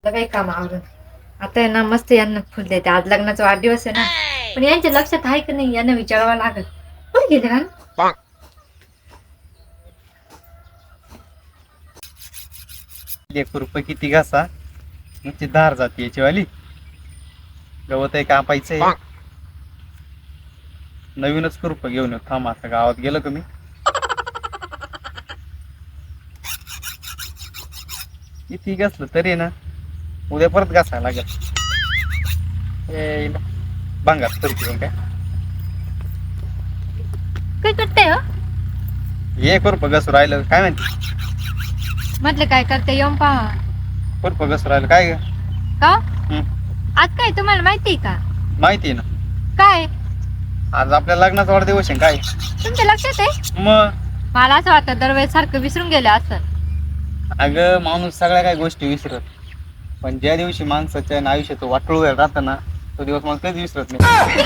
आता काही काम आवडत आता आहे ना मस्त यांना फुल देते आज लग्नाचा वाढदिवस आहे ना पण यांच्या लक्षात आहे की नाही यांना विचारावं लागत कुठे गेले का 1 रुपये किती घासा नुसती धार जाते याची वाली गवत आहे कापायचंय नवीनच खुरपं घेऊन येऊ थांब आता गावात गेलो का मी किती घासलं तरी ना उद्या परत घासायला लागेल भांगार करते काय काय करते हो हे खुरपं घसू राहिलं काय माहिती म्हटलं काय करते येऊन पहा खुरपं घसू राहिलं काय ग का हं, आज काय तुम्हाला माहिती का माहिती आहे ना काय आज आपल्या लग्नाचा वाढदिवस आहे काय तुमच्या लक्षात आहे मग मला असं वाटतं दरवेळेस सारखं विसरून गेलं असं अगं माणूस सगळ्या काही गोष्टी विसरत पण ज्या दिवशी माणसाच्या आयुष्याचं वाटोळं राहतं ना तो दिवस मला कधीच विसरत नाही